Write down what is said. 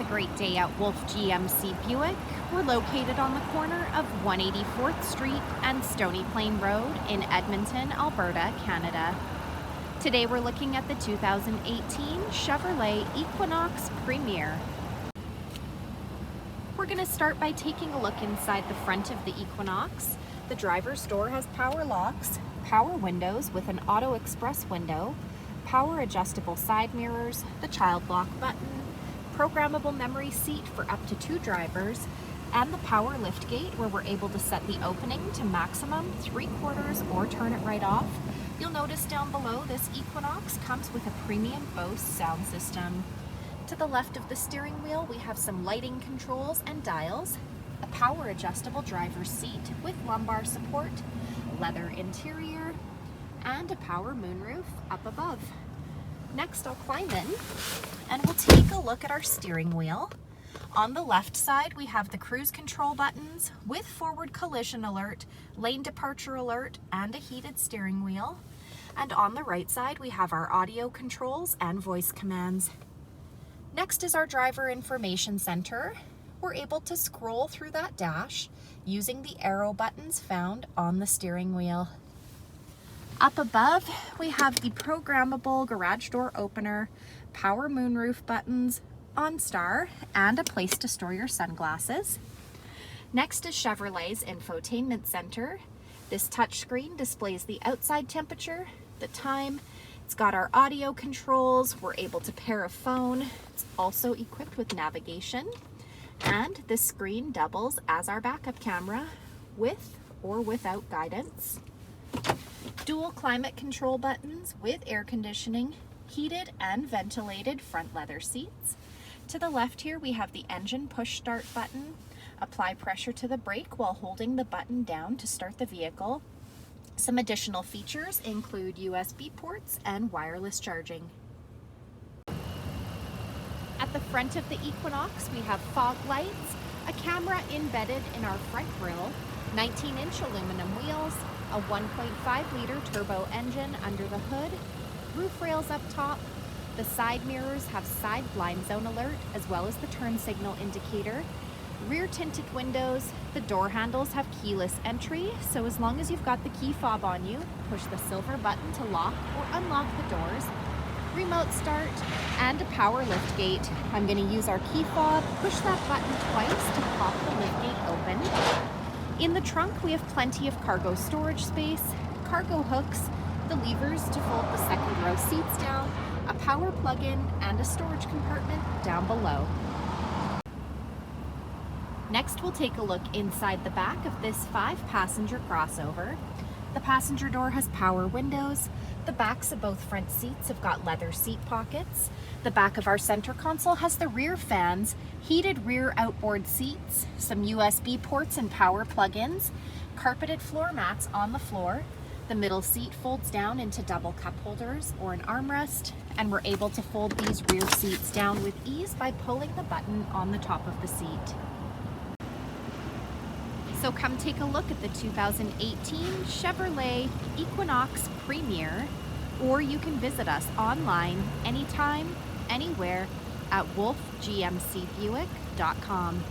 a great day at Wolfe GMC Buick. We're located on the corner of 184th Street and Stony Plain Road in Edmonton, Alberta, Canada. Today we're looking at the 2018 Chevrolet Equinox Premier. We're going to start by taking a look inside the front of the Equinox. The driver's door has power locks, power windows with an auto express window, power adjustable side mirrors, the child lock button, programmable memory seat for up to 2 drivers, and the power liftgate where we're able to set the opening to maximum 3/4 or turn it right off. You'll notice down below this Equinox comes with a premium Bose sound system. To the left of the steering wheel we have some lighting controls and dials, a power adjustable driver's seat with lumbar support, leather interior, and a power moonroof up above. Next I'll climb in and we'll take a look at our steering wheel. On the left side we have the cruise control buttons with forward collision alert, lane departure alert, and a heated steering wheel. And on the right side we have our audio controls and voice commands. Next is our driver information center. We're able to scroll through that dash using the arrow buttons found on the steering wheel. Up above, we have the programmable garage door opener, power moonroof buttons, OnStar, and a place to store your sunglasses. Next is Chevrolet's Infotainment Center. This touchscreen displays the outside temperature, the time. It's got our audio controls. We're able to pair a phone. It's also equipped with navigation. And this screen doubles as our backup camera with or without guidance. Dual climate control buttons with air conditioning, heated and ventilated front leather seats. To the left here we have the engine push start button. Apply pressure to the brake while holding the button down to start the vehicle. Some additional features include USB ports and wireless charging. At the front of the Equinox we have fog lights, a camera embedded in our front grille, 19-inch aluminum wheels, a 1.5-liter turbo engine under the hood, roof rails up top. The side mirrors have side blind zone alert as well as the turn signal indicator. Rear tinted windows. The door handles have keyless entry, so as long as you've got the key fob on you, push the silver button to lock or unlock the doors. Remote start and a power liftgate. I'm going to use our key fob, push that button twice to pop the liftgate open. In the trunk we have plenty of cargo storage space, cargo hooks, the levers to fold the second row seats down, a power plug-in, and a storage compartment down below. Next we'll take a look inside the back of this 5-passenger crossover. The passenger door has power windows. The backs of both front seats have got leather seat pockets. The back of our center console has the rear fans, heated rear outboard seats, some USB ports and power plug-ins, carpeted floor mats on the floor. The middle seat folds down into double cup holders or an armrest, and we're able to fold these rear seats down with ease by pulling the button on the top of the seat. So come take a look at the 2018 Chevrolet Equinox Premier, or you can visit us online anytime, anywhere at wolfegmcbuick.com.